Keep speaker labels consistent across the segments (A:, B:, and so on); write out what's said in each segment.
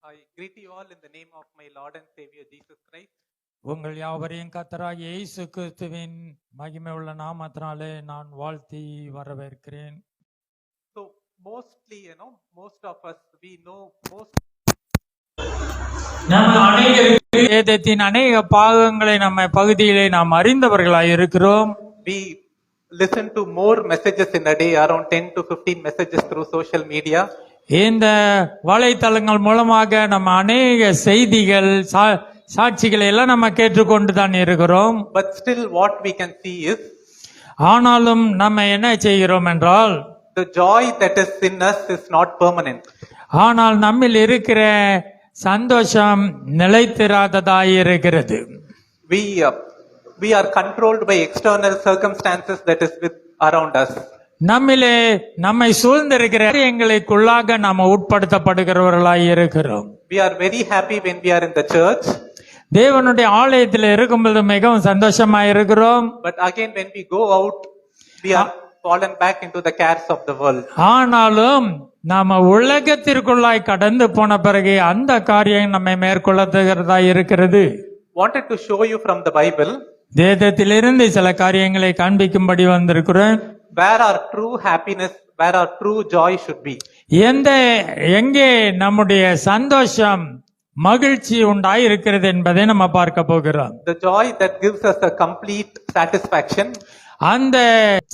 A: I greet you all in the name of my Lord and Savior Jesus Christ.
B: உங்கள் யாவரையும் கர்த்தராகிய இயேசு கிறிஸ்துவின் மகிமை உள்ள நாமத்தினாலே நான் வாழ்த்தி வரவேற்கிறேன்.
A: So mostly, most of us, we know most.
B: நம்ம அநேகருக்கு வேதத்தின் அநேக பாகங்களை நம்ம பகுதியிலே நாம் அறிந்தவர்களாய் இருக்கிறோம்.
A: We listen to more messages in a day, around 10 to 15 messages through social media.
B: இந்த வலைத்தளங்கள் மூலமாக நம்ம அநேக செய்திகள் சாட்சிகளை எல்லாம் நம்ம கேட்டுக்கொண்டு தான் இருக்கிறோம்.
A: But still what we can see is,
B: ஆனாலும் நம்ம என்ன செய்கிறோம் என்றால்,
A: the joy that is in us is not permanent.
B: ஆனால் நம்மில் இருக்கிற சந்தோஷம் நிலைத்திராததாய் இருக்கிறது.
A: We are controlled by external circumstances that is with around us.
B: நம்மிலே நம்மை சூழ்ந்திருக்கிற எங்களுக்குள்ளாக நாம உட்படுத்தப்படுகிறவர்களாய் இருக்கிறோம்.
A: We are very happy when we are in the church.
B: தேவனுடைய ஆலயத்தில் இருக்கும்போது மிகவும் சந்தோஷமா இருக்கிறோம்.
A: But again when we go out, we are fallen back into the cares of the world.
B: ஆனாலும் நாம உலகத்திற்குள்ளாய் கடந்து போன பிறகு அந்த காரியம் நம்மை மேற்கொள்ளுகிறதா இருக்கிறது.
A: Wanted to show you from the Bible.
B: வேதத்திலிருந்து சில காரியங்களை காண்பிக்கும்படி வந்திருக்கிறேன்.
A: Where our true happiness, where our true joy should be.
B: எங்கே நம்முடைய சந்தோஷம் மகிழ்ச்சி உண்டாய் இருக்கிறது என்பதை நம்ம பார்க்க போகிறோம்.
A: The joy that gives us a complete satisfaction.
B: அந்த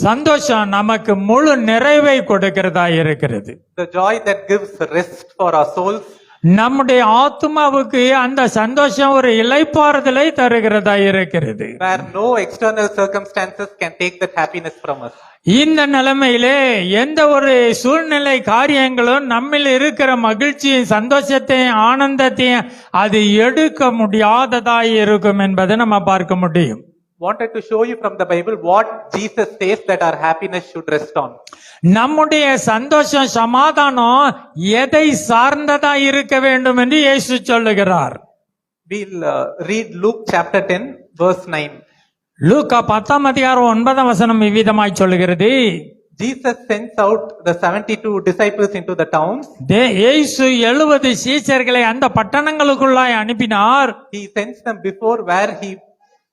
B: சந்தோஷம் நமக்கு முழு நிறைவை கொடுக்கிறதா இருக்கிறது.
A: The joy that gives rest for our souls.
B: நம்முடைய ஆத்மாவுக்கு அந்த சந்தோஷம் ஒரு இளைப்பாறுதலை தருகிறதா இருக்கிறது.
A: Where no external circumstances can take that happiness from us.
B: இந்த நிலைமையிலே எந்த ஒரு சூழ்நிலை காரியங்களும் நம்மில் இருக்கிற மகிழ்ச்சியும் சந்தோஷத்தையும் ஆனந்தத்தையும் அது எடுக்க முடியாததாய் இருக்கும் என்பதை நம்ம பார்க்க முடியும்.
A: Wanted to show you from the Bible what Jesus says that our happiness should rest on.
B: நம்முடைய சந்தோஷம் சமாதானம் எதை சார்ந்ததா இருக்க வேண்டும் என்று இயேசு சொல்லுகிறார்.
A: We'll read Luke chapter 10 verse 9.
B: லூக்கா 10ஆம் அதிகாரம் 9ஆம் வசனம் இவ்விதமாய் சொல்லுகிறது.
A: Jesus sends out the 72 disciples into the towns.
B: இயேசு 70 சீஷர்களை அந்த பட்டணங்களுக்குள்ளாய் அனுப்பினார்.
A: He sends them before where he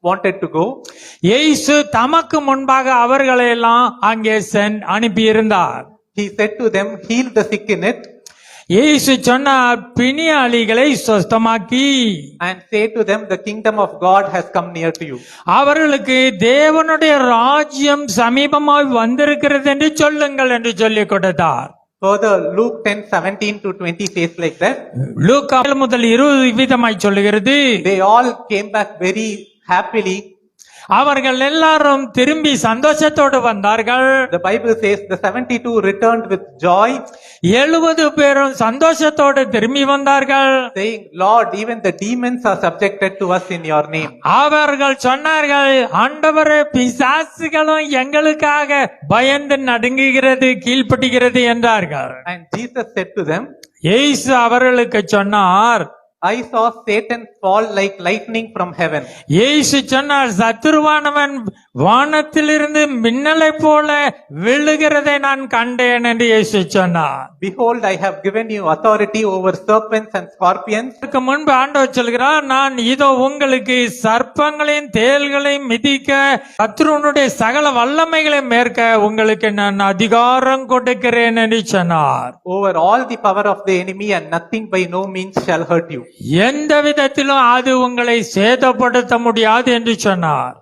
A: wanted to go.
B: இயேசு தமக்கு முன்பாக அவர்களை எல்லாம் அங்கே அனுப்பி இருந்தார்.
A: He said to them, heal the sick in it.
B: இயேசு சொன்னார், பிணியாளிகளை சுத்தமாக்கி,
A: and say to them, the kingdom of God has come near to you.
B: அவர்களுக்கு தேவனுடைய ராஜ்யம் சமீபமாய் வந்திருக்கிறது என்று சொல்லுங்கள் என்று சொல்லிக் கொடுத்தார்.
A: Further, Luke 10:17 to 20 says like that.
B: லூக்கா முதல் 20 விதமாய் சொல்லுகிறது.
A: They all came back very happily.
B: அவர்கள் எல்லாரும் திரும்பி சந்தோஷத்தோடு வந்தார்கள்.
A: The Bible says the 72 returned with joy.
B: 70 பேரும் சந்தோஷத்தோடு திரும்பி வந்தார்கள்.
A: Saying, Lord, even the demons are subjected to us in your name.
B: அவர்கள் சொன்னார்கள், ஆண்டவரே, பிசாசுகளும் எங்களுக்காக பயந்து நடுங்குகிறது, கீழ்ப்படிகிறது என்றார்கள்.
A: And Jesus said to them,
B: இயேசு அவர்களுக்கு சொன்னார்,
A: I saw Satan fall like lightning from heaven.
B: இயேசு சொன்னார், சத்துருவானவன் வானத்திலிருந்து மின்னலை போல விழுகிறதை நான் கண்டேன் என்று இயேசு சொன்னார்.
A: Behold, I have given you authority over serpents and scorpions.
B: இதற்கு முன்பு ஆண்டவர் சொல்கிறார், நான் இதோ உங்களுக்கு சர்ப்பங்களையும் தேள்களையும் மிதிக்க, சத்துருவனுடைய சகல வல்லமைகளை மேற்க உங்களுக்கு நான் அதிகாரம் கொடுக்கிறேன் என்று சொன்னார்.
A: Over all the power of the enemy, and nothing by no means shall hurt you.
B: எந்த விதத்திலும் அது உங்களை சேதப்படுத்த முடியாது என்று சொன்னார்.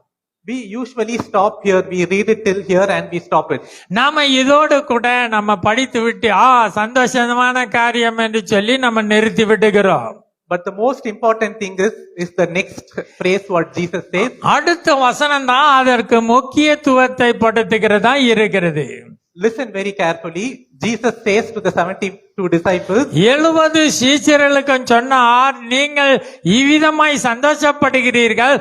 A: We usually stop here, we read it till here and we stop it.
B: நாம இதோடு கூட நம்ம படித்து விட்டு சந்தோஷமான காரியம் என்று சொல்லி நம்ம நிறுத்தி விடுகிறோம்.
A: But the most important thing is the next phrase what Jesus says.
B: அடுத்த வசனம் தான் அதற்கு முக்கியத்துவத்தை படுத்துகிறதா இருக்கிறது.
A: Listen very carefully. Jesus says to the 72 disciples,
B: 70 சீஷர்களுக்கு சொன்னார், நீங்கள் இவ்விதமாய் சந்தோஷப்படுகிறீர்கள்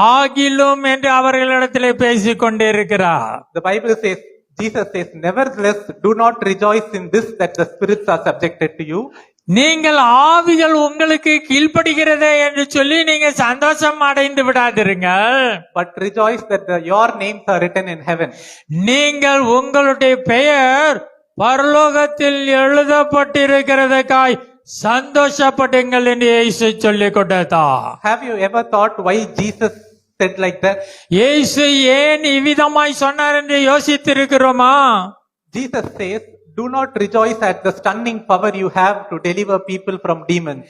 B: ஆகிலும் என்று அவர்களிடத்திலே பேசிக் கொண்டிருக்கிறார்.
A: The Bible says, Jesus says, nevertheless, do not rejoice in this that the spirits are subjected to you.
B: நீங்கள் ஆவிகள் உங்களுக்கு கீழ்ப்படுகிறதே என்று சொல்லி நீங்க சந்தோஷம் அடைந்து விடாதிருங்கள்.
A: But rejoice that your names are written in heaven.
B: நீங்கள் உங்களுடைய பெயர் பரலோகத்தில் எழுதப்பட்டிருக்கிறதுக்காய் சந்தோஷப்படுங்கள் என்று இயேசு சொல்லிக் கொடுத்தார்.
A: Have you ever thought why Jesus said like that?
B: இயேசு ஏன் இவ்விதமாய் சொன்னார் என்று யோசித்திருக்கிறோமா?
A: Jesus says, do not rejoice at the stunning power you have to deliver people from demons.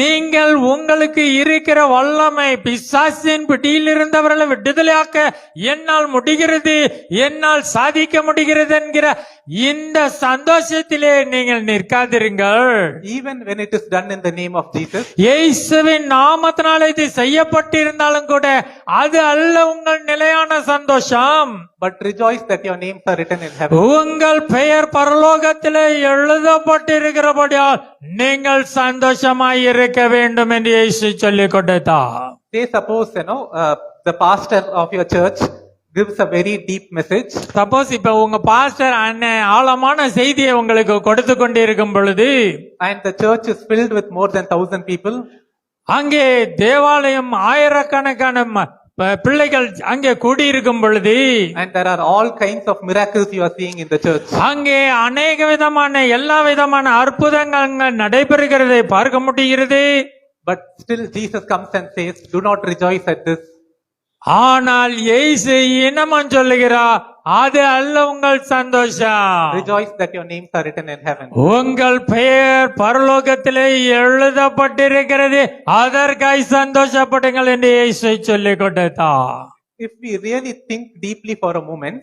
B: நீங்கள் உங்களுக்கு இருக்கிற வல்லமை, பிசாசின் பிடியில் இருந்தவர்களை விடுதலையாக்க என்னால் முடிகிறது, என்னால் சாதிக்க முடிகிறது என்கிற இந்த சந்தோஷத்திலே நீங்கள் நிற்காதிருங்கள்.
A: Even when it is done in the name of Jesus,
B: இயேசுவின் நாமத்தினால இது செய்யப்பட்டிருந்தாலும் கூட அது அல்ல உங்கள் நிலையான சந்தோஷம்.
A: but rejoice that your names are written in heaven.
B: உங்கள் பெயர் பரலோகத்திலே எழுதப்பட்டிருக்கிறபடியால் நீங்கள் சந்தோஷமாய் இருக்க வேண்டும் என்று இயேசு சொல்லிக் கொடுத்தார்.
A: Say suppose, the pastor of your church gives a very deep message,
B: suppose இப்ப உங்க பாஸ்டர் ஆழமான செய்தியை உங்களுக்கு கொடுத்து கொண்டிருக்கும் பொழுது
A: and the church is filled with more than 1,000 people,
B: அங்கே தேவாலயம் ஆயிரக்கணக்கான பிள்ளைகள் அங்கே கூடியிருக்கும் பொழுது
A: and there are all kinds of miracles you are seeing in the church.
B: அங்கே அநேக விதமான எல்லா விதமான அற்புதங்கள் நடைபெறுகிறதை பார்க்க முடிகிறது.
A: But still Jesus comes and says, do not rejoice at this.
B: ஆனால் இயேசு இனமன் சொல்லுகிறார், அது அல்ல உங்கள் சந்தோஷம்.
A: Rejoice that your names are written in heaven.
B: உங்கள் பெயர் பரலோகத்திலே எழுதப்பட்டிருக்கிறது, அதற்காய் சந்தோஷப்படுங்கள் என்று இயேசு சொல்லிக் கொடுத்தார்.
A: If we really think deeply for a moment,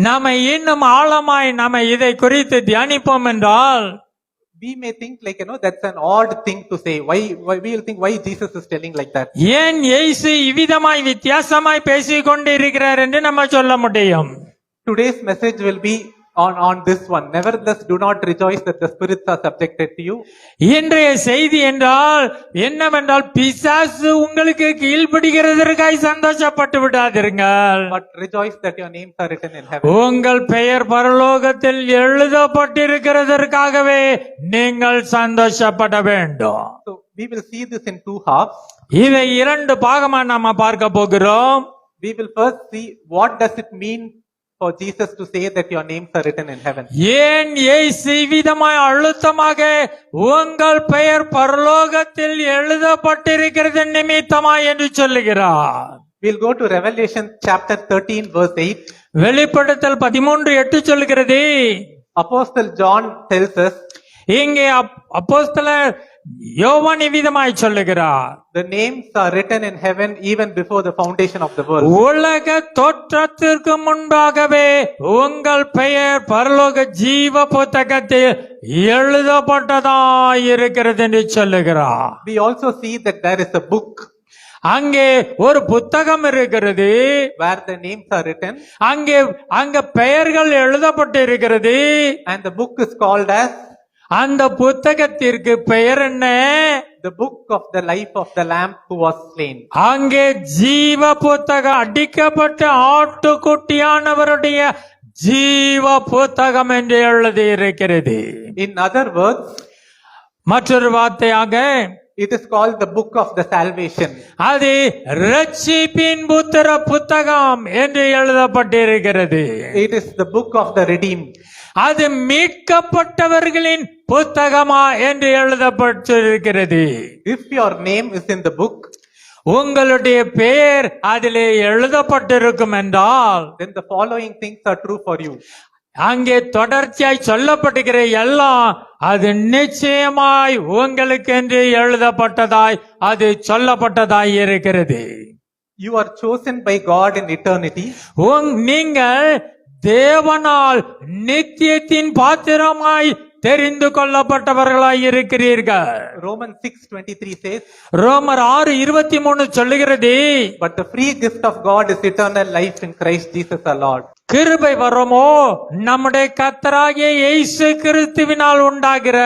B: நாம இன்னும் ஆழமாய் நாம இதை குறித்து தியானிப்போம் என்றால்
A: we may think like, that's an odd thing to say. Why we will think why Jesus is telling like that.
B: ஏன் இயேசு இவ்விதமாய் வித்தியாசமாய் பேசிக் கொண்டிருக்கிறார் என்று நம்ம சொல்ல முடியும்.
A: Today's message will be on this one. Nevertheless, do not rejoice that the spirits are subjected to you.
B: இன்றைய செய்தி என்றால் என்னவென்றால், பிசாசு உங்களுக்கு கீழ்ப்படுகிறதற்காய் சந்தோஷப்பட்டு விடாதிருங்கள்,
A: But rejoice that your names are written in heaven.
B: உங்கள் பெயர் பரலோகத்தில் எழுதப்பட்டிருக்கிறதற்காகவே நீங்கள் சந்தோஷப்பட வேண்டும்.
A: So we will see this in two halves.
B: இதை இரண்டு பாகமா நாம பார்க்க போகிறோம்.
A: We will first see what does it mean for Jesus to say that your names are written in heaven.
B: ஏன் இயேசு விதமாய் அழுத்தமாக உங்கள் பெயர் பரலோகத்தில் எழுதப்பட்டிருக்கிறது நிமித்தமாய் என்று சொல்லுகிறார்.
A: We'll go to Revelation chapter 13 verse 8.
B: வெளிப்படுத்தல் 13:8 சொல்லுகிறது.
A: Apostle John tells us,
B: இங்கே அப்போஸ்தலர் யோவான் இவ்விதமாய் சொல்லுகிறார்,
A: the names are written in heaven even before the foundation of the world.
B: உலக தோற்றத்திற்கு முன்பாகவே உங்கள் பெயர் பரலோக ஜீவ புத்தகத்தில் எழுதப்பட்டதாய் இருக்கிறது என்று சொல்லுகிறார்.
A: We also see that there is a book
B: அங்கே ஒரு புத்தகம் இருக்கிறது,
A: where the names are written,
B: அங்க பெயர்கள் எழுதப்பட்டு இருக்கிறது.
A: and the book is called as
B: அந்த புத்தகத்திற்கு பெயர் என்ன?
A: the book of the life of the Lamb who was slain.
B: அங்கே ஜீவ புத்தகம், அடிக்கப்பட்ட ஆட்டுக்குட்டியானவருடைய ஜீவ புத்தகம் என்று எழுதி இருக்கிறது.
A: In other words,
B: மற்றொரு வார்த்தையாக
A: it is called the book of the salvation.
B: அது ரட்சிப்பின் புத்தகம் என்று எழுதப்பட்டிருக்கிறது.
A: It is the book of the redeemed.
B: அது மீட்கப்பட்டவர்களின் புத்தகமா என்று எழுதப்பட்டிருக்கிறது.
A: If your name is in the book,
B: உங்களுடைய பெயர் அதிலே எழுதப்பட்டிருக்கும் என்றால்,
A: then the following things are true for you.
B: அங்கே தொடர்ச்சியாய் சொல்லப்பட்டிருக்கிற எல்லாம் அது நிச்சயமாய் உங்களுக்கு என்று எழுதப்பட்டதாய், அது சொல்லப்பட்டதாய் இருக்கிறது.
A: You are chosen by God in eternity.
B: நீங்கள் தேவனால் நித்தியத்தின் பாத்திரமாய் தெரிந்து கொள்ளப்பட்டவர்களாய் இருக்கிறீர்கள்.
A: Romans 6:23 says,
B: ரோமர் 6:23 சொல்லுகிறது,
A: but the free gift of God is eternal life in Christ Jesus our Lord.
B: கிருபை வரமோ நம்முடைய கர்த்தராகிய இயேசு கிறிஸ்துவினால் உண்டாகிற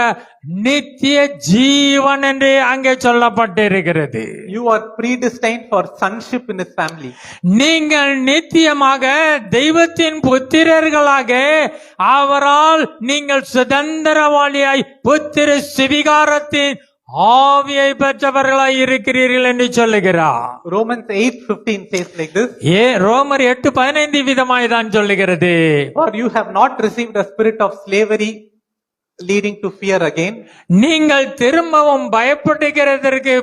B: நித்திய ஜீவன் என்று அங்கே சொல்லப்பட்டிருக்கிறது.
A: You are predestined for sonship in His family.
B: நீங்கள் நித்தியமாக தெய்வத்தின் புத்திரர்களாக அவரால் நீங்கள் சுதந்திரவாளியாய் புத்திர சுவிகாரத்தின் ஆவியை பெற்றவர்களாய் இருக்கிறீர்கள் என்று சொல்லுகிறார்.
A: Romans 8:15 says like this,
B: ரோமர் 8:15 விதமாய் தான் சொல்லுகிறது,
A: for you have not received a spirit of slavery leading to fear again.
B: நீங்கள் திரும்பவும் பயப்படுகிறதற்கு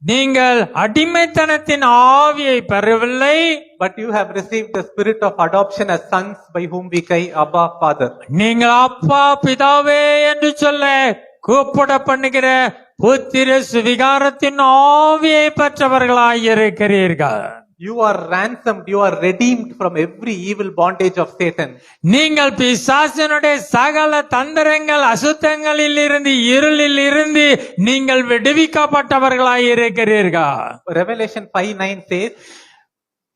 B: நீங்கள் அடிமைத்தனத்தின் ஆவியை பெறவில்லை.
A: But you have received the spirit of adoption as sons, by whom we cry, Abba, Father.
B: நீங்கள் அப்பா பிதாவே என்று சொல்ல கூப்பிட பண்ணுகிற புத்திர சுவிகாரத்தின் ஆவியை பெற்றவர்களாய் இருக்கிறீர்கள்.
A: You are ransomed, you are redeemed from every evil bondage of Satan.
B: நீங்கள் பிசாசினுடைய சகல தந்திரங்கள் அசுத்தங்களில் இருந்து இருளில் இருந்து நீங்கள் விடுவிக்கப்பட்டவர்களாய் இருக்கிறீர்கள்.
A: Revelation 5:9 says,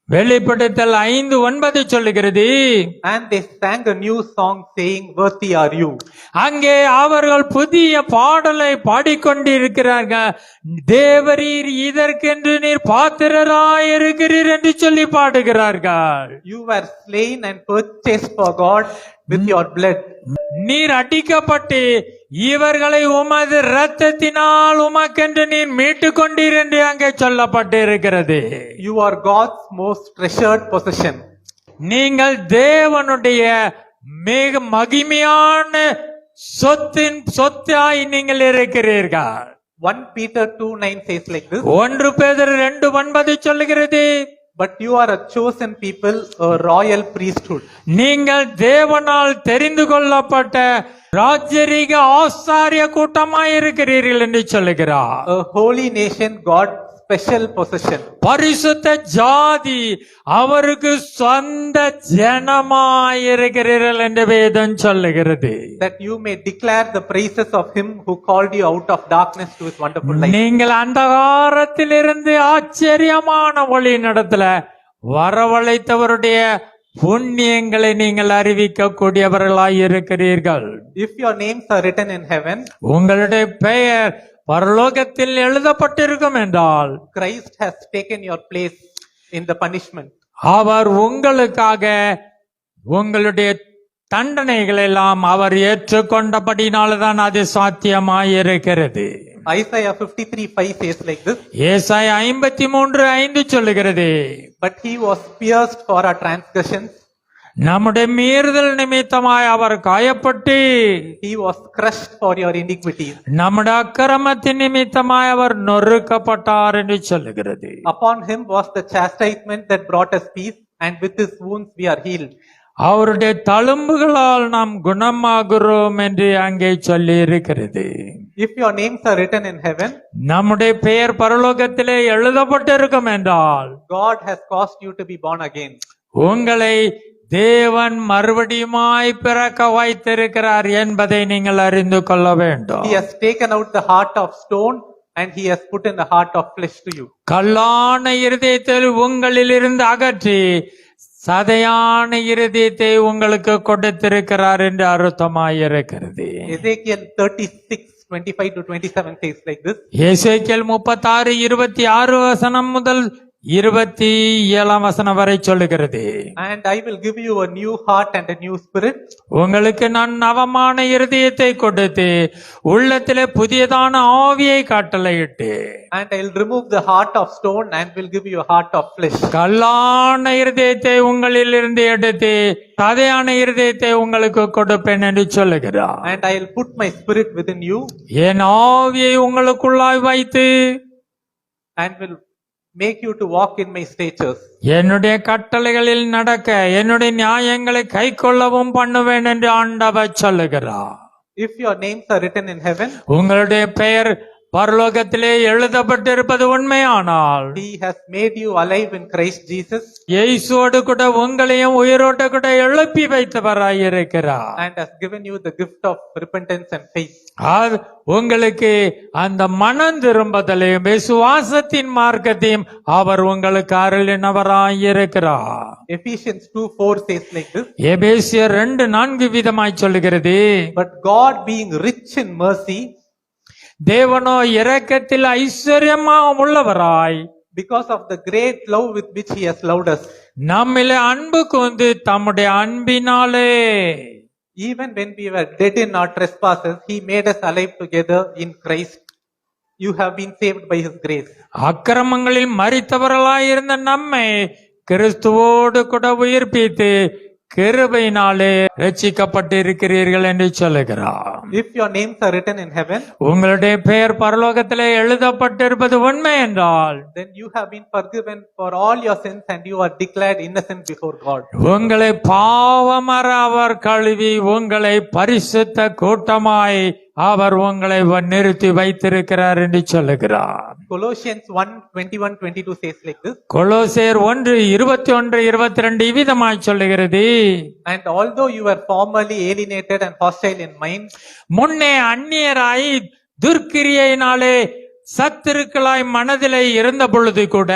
B: வெளிப்படுத்தல் 5:9 சொல்லுகிறது,
A: and they sang a new song saying, worthy are you.
B: அங்கே அவர்கள் புதிய பாடலை பாடிக்கொண்டிருக்கிறார்கள். தேவரீர் இதற்கென்று நீர் பாத்திரராய் இருக்கிறீர் என்று சொல்லி பாடுகிறார்கள்.
A: You were slain and purchased for God with your blood.
B: நீர் அடிக்கப்பட்டு இவர்களை உமது இரத்தத்தினால் உமக்கென்று நீர் மீட்டுக் கொண்டீர் என்று அங்கே சொல்லப்பட்டு இருக்கிறது.
A: You are God's most treasured possession.
B: நீங்கள் தேவனுடைய மிக மகிமையான சொத்தாய் நீங்கள் இருக்கிறீர்கள்.
A: 1 Peter 2:9 says like this,
B: 1 பேதுரு 2:9 சொல்லுகிறது,
A: but you are a chosen people, a royal priesthood.
B: நீங்கள் தேவனால் தெரிந்து கொள்ளப்பட்ட ராஜரீக ஆசாரிய கூட்டமாய் இருக்கிறீர்கள் என்று சொல்லுகிறார்.
A: A holy nation, God's special possession.
B: பரிசுத்த ஜாதி, அவருக்கு சொந்த ஜனமாய் இருக்கிறீர்கள் என்று வேதம் சொல்லுகிறது.
A: That you may declare the praises of him who called you out of darkness to his wonderful light.
B: நீங்கள் அந்தகாரத்திலிருந்து ஆச்சரியமான ஒளி நடத்தல வரவழைத்தவருடைய புண்ணியங்களை நீங்கள் அறிவிக்க கூடியவர்களாய் இருக்கிறீர்கள்.
A: If your names are written in heaven,
B: உங்களுடைய பெயர் பரலோகத்தில் எழுதப்பட்டிருக்கும் என்றால்,
A: Christ has taken your place in the punishment.
B: அவர் உங்களுக்காக உங்களுடைய தண்டனைகள் எல்லாம் அவர் ஏற்றுக்கொண்டபடினால்தான் அது சாத்தியமாய் இருக்கிறது.
A: Isaiah 53:5 says like this,
B: ஏசாயா 53:5 சொல்லுகிறது,
A: but he was pierced for our transgressions,
B: நம்முடைய மீறுதல் நிமித்தமாய் அவர் காயப்பட்டு,
A: he was crushed for your iniquities.
B: நம்முடைய அக்கிரமத்தின் நிமித்தமாய் அவர் நொறுக்கப்பட்டார் என்று சொல்லுகிறது.
A: Upon him was the chastisement that brought us peace, and with his wounds we are healed.
B: அவருடைய தழும்புகளால் நாம் குணமாகிறோம் என்று அங்கே சொல்லி இருக்கிறது.
A: If your names are written in heaven,
B: நம்முடைய பெயர் பரலோகத்திலே எழுதப்பட்டிருக்கும் என்றால்,
A: God has caused you to be born again.
B: உங்களை தேவன் மறுபடியுமாய் பிறக்க வைத்திருக்கிறார் என்பதை நீங்கள் அறிந்து கொள்ள வேண்டும்.
A: He has taken out the heart of stone and he has put in the heart of flesh to you.
B: கல்லான இருதயத்தில் உங்களில் இருந்து அகற்றி சதையான இருதயத்தை உங்களுக்கு கொடுத்திருக்கிறார் என்று அர்த்தமாயிருக்கிறது.
A: Ezekiel 36:25-27 says like this,
B: எசேக்கியேல் 36:26 முதல் 27 வரை சொல்லுகிறது,
A: and I will give you a new heart and a new spirit,
B: உங்களுக்கு நான் நவமான இருதயத்தை கொடுத்து உள்ளத்திலே புதியதான ஆவியை கட்டளையிட்டு,
A: and I will remove the heart of stone and will give you a heart of flesh.
B: கல்லான இருதயத்தை உங்களில் இருந்து எடுத்து சதையான இருதயத்தை உங்களுக்கு கொடுப்பேன் என்று சொல்லுகிறார்.
A: And I will put my spirit within you,
B: என் ஆவியை உங்களுக்குள்ளாய் வைத்து
A: and will make you to walk in my statutes.
B: என்னுடைய கட்டளைகளில் நடக்க என்னுடைய நியாயங்களை கை கொள்ளவும் பண்ணுவேன் என்று ஆண்டவர் சொல்லுகிறார்.
A: If your names are written in heaven,
B: உங்களுடைய பெயர் பரலோகத்திலே எழுதப்பட்டிருப்பது உண்மையானால்,
A: he has made you alive in Christ Jesus,
B: இயேசுவோடு கூட உங்களையும் உயிரோடு கூட எழுப்பி வைத்தவராயிருக்கிறார்.
A: and has given you the gift of repentance and faith.
B: அது உங்களுக்கு அந்த மனம் திரும்பதலையும் விசுவாசத்தின் மார்க்கத்தையும் அவர் உங்களுக்கு அருளினவராயிருக்கிறார்.
A: Ephesians 2:4 says like this,
B: எபேசியர் 2:4 விதமாய் சொல்லுகிறது,
A: but God being rich in mercy,
B: தேவனோ இரக்கத்தில் ஐஸ்வர்யமா உள்ளவராய்,
A: because of the great love with which he has loved us,
B: நம்மிலே அன்பு கூர்ந்து தம்முடைய அன்பினாலே,
A: even when we were dead in our trespasses, he made us alive together in Christ. You have been saved by his grace.
B: அக்கிரமங்களில் மரித்தவர்களாய் இருந்த நம்மை கிறிஸ்துவோடு கூட உயிர்ப்பித்து கிருபையினாலே ரட்சிக்கப்பட்டிருக்கிறீர்கள் என்று சொல்லுகிறார்.
A: If your names are written in heaven,
B: உங்களுடைய பெயர் பரலோகத்திலே எழுதப்பட்டிருப்பது உண்மை என்றால்
A: then you have been forgiven for all your sins and you are declared innocent before God.
B: உங்களை பாவமற அவர் கழுவி உங்களை பரிசுத்த கூட்டமாய் அவர் உங்களை நிறுத்தி வைத்திருக்கிறார் என்று சொல்லுகிறார்.
A: Colossians 1:21-22 says like this.
B: கொலோசேர் 1:21-22 இவ்விதமாய் சொல்லுகிறது.
A: And although you were formerly alienated and hostile in mind,
B: முன்னே அந்நியராய் துர்க்கிரியையினாலே சத்துருக்களாய் மனதிலே இருந்த பொழுது கூட